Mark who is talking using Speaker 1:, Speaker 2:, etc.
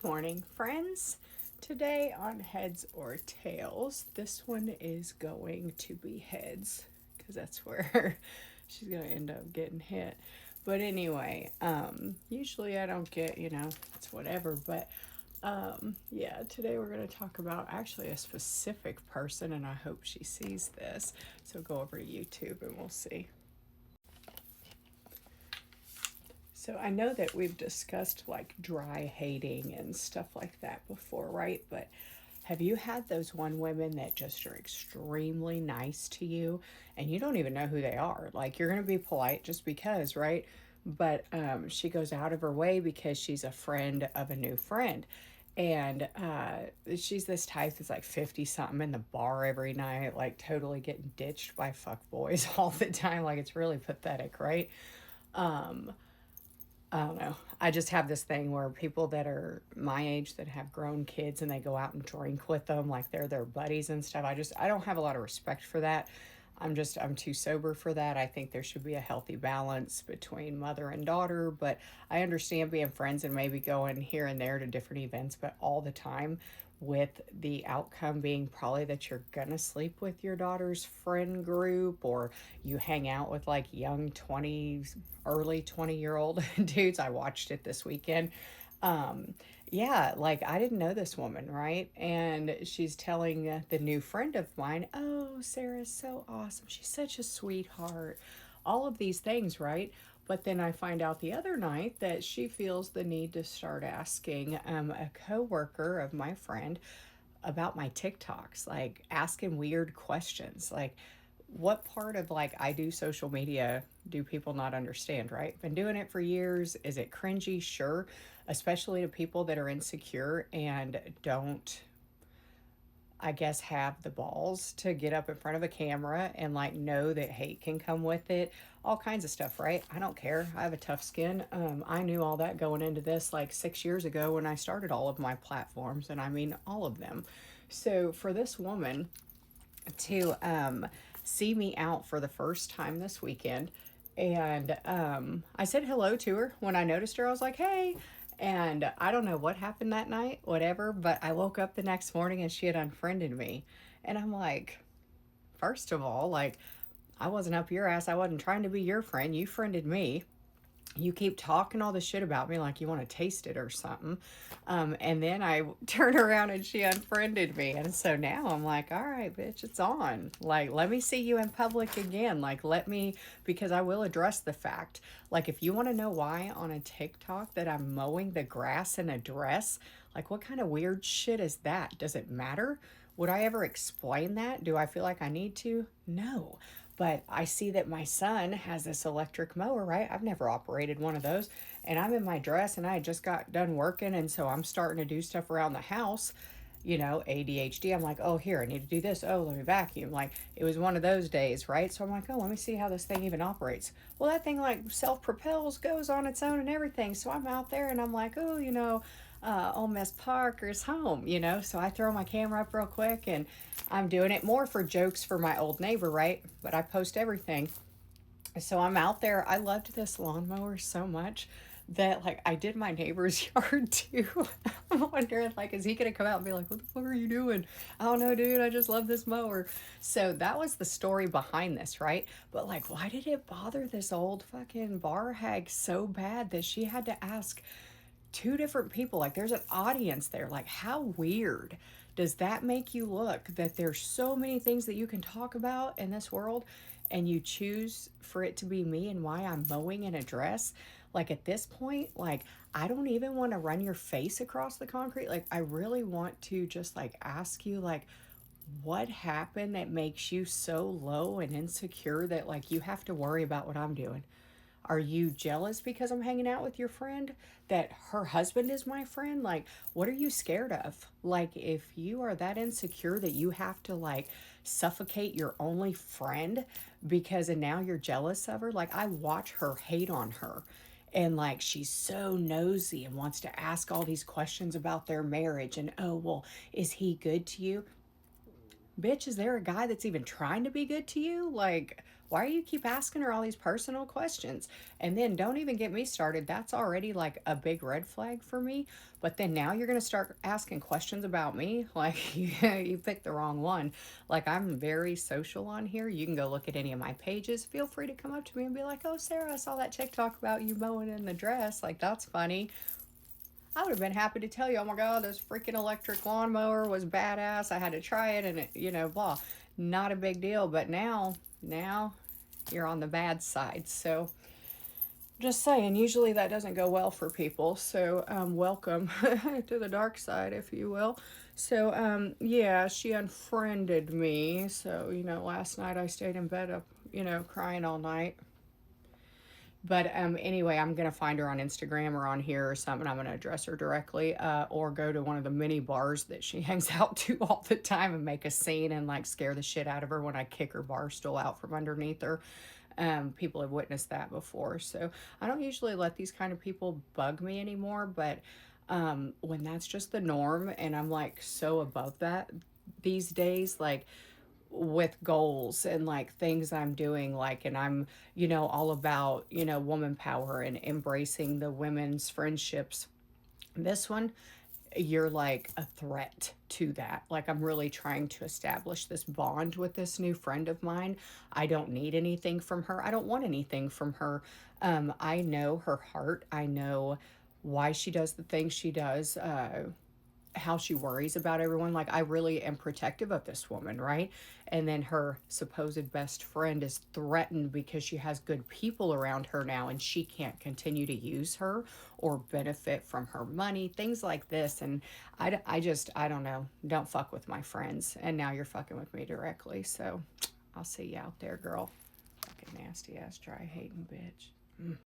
Speaker 1: Good morning, friends. Today on Heads or Tails, this one is going to be heads because that's where she's going to end up getting hit. But anyway, usually I don't get, it's whatever. But yeah, today we're going to talk about actually a specific person, and I hope she sees this. So go over to YouTube and we'll see. So I know that we've discussed like dry hating and stuff like that before, right? But have you had those one women that just are extremely nice to you and you don't even know who they are? Like you're going to be polite just because, right? But she goes out of her way because she's a friend of a new friend. And she's this type that's like 50 something in the bar every night, like totally getting ditched by fuck boys all the time. Like it's really pathetic, right? I don't know. I just have this thing where people that are my age that have grown kids and they go out and drink with them like they're their buddies and stuff. I don't have a lot of respect for that. I'm too sober for that. I think there should be a healthy balance between mother and daughter, but I understand being friends and maybe going here and there to different events, but all the time with the outcome being probably that you're gonna sleep with your daughter's friend group or you hang out with like young 20s, early 20-year-old dudes. I watched it this weekend. Yeah, like I didn't know this woman, right? And she's telling the new friend of mine, "Oh, Sarah's so awesome. She's such a sweetheart." All of these things, right? But then I find out the other night that she feels the need to start asking a coworker of my friend about my TikToks, like asking weird questions, like what part of like I do social media do people not understand, right? Been doing it for years. Is it cringy? Sure. Especially to people that are insecure and don't, I guess, have the balls to get up in front of a camera and like know that hate can come with it. All kinds of stuff, right? I don't care. I have a tough skin. I knew all that going into this like 6 years ago when I started all of my platforms, and I mean all of them. So for this woman to see me out for the first time this weekend. And I said hello to her when I noticed her. I was like, hey. And I don't know what happened that night, whatever, but I woke up the next morning and she had unfriended me. And I'm like, first of all, like, I wasn't up your ass. I wasn't trying to be your friend. You friended me. You keep talking all this shit about me like you want to taste it or something. And then I turn around and she unfriended me. And so now I'm like, all right, bitch, it's on. Like, let me see you in public again. Like, let me, because I will address the fact. Like, if you want to know why on a TikTok that I'm mowing the grass in a dress, like, what kind of weird shit is that? Does it matter? Would I ever explain that? Do I feel like I need to? No. But I see that my son has this electric mower, right? I've never operated one of those. And I'm in my dress and I had just got done working. And so I'm starting to do stuff around the house, ADHD. I'm like, oh, here, I need to do this. Oh, let me vacuum. Like, it was one of those days, right? So I'm like, oh, let me see how this thing even operates. Well, that thing like self propels, goes on its own and everything. So I'm out there and I'm like, oh, old Miss Parker's home, So I throw my camera up real quick and I'm doing it more for jokes for my old neighbor, right? But I post everything. So I'm out there. I loved this lawnmower so much that like I did my neighbor's yard too. I'm wondering like, is he gonna come out and be like, what the fuck are you doing? I don't know, dude. I just love this mower. So that was the story behind this, right? But like, why did it bother this old fucking bar hag so bad that she had to ask two different people? Like there's an audience there. Like how weird does that make you look that there's so many things that you can talk about in this world and you choose for it to be me and why I'm mowing in a dress? Like at this point, like I don't even want to run your face across the concrete. Like I really want to just like ask you like what happened that makes you so low and insecure that like you have to worry about what I'm doing? Are you jealous because I'm hanging out with your friend that her husband is my friend? Like, what are you scared of? Like, if you are that insecure that you have to like suffocate your only friend because and now you're jealous of her, like I watch her hate on her. And like she's so nosy and wants to ask all these questions about their marriage and oh well, is he good to you? Bitch, is there a guy that's even trying to be good to you? Like, Why do you keep asking her all these personal questions? And then don't even get me started. That's already like a big red flag for me. But then now you're going to start asking questions about me. Like, you picked the wrong one. Like, I'm very social on here. You can go look at any of my pages. Feel free to come up to me and be like, oh, Sarah, I saw that TikTok about you mowing in the dress. Like, that's funny. I would have been happy to tell you, oh my God, this freaking electric lawnmower was badass. I had to try it and blah. Not a big deal. But now you're on the bad side. So just saying, usually that doesn't go well for people. So welcome to the dark side, if you will. So yeah, she unfriended me. So, last night I stayed in bed up, crying all night. But anyway, I'm going to find her on Instagram or on here or something. I'm going to address her directly or go to one of the mini bars that she hangs out to all the time and make a scene and like scare the shit out of her when I kick her bar stool out from underneath her. People have witnessed that before. So I don't usually let these kind of people bug me anymore. But when that's just the norm and I'm like so above that these days, like with goals and like things I'm doing, like, and I'm, all about, woman power and embracing the women's friendships. This one, you're like a threat to that. Like, I'm really trying to establish this bond with this new friend of mine. I don't need anything from her. I don't want anything from her. I know her heart. I know why she does the things she does. How she worries about everyone. Like, I really am protective of this woman, right? And then her supposed best friend is threatened because she has good people around her now and she can't continue to use her or benefit from her money, things like this. And I don't know. Don't fuck with my friends. And now you're fucking with me directly. So I'll see you out there, girl. Fucking nasty ass, dry hating bitch.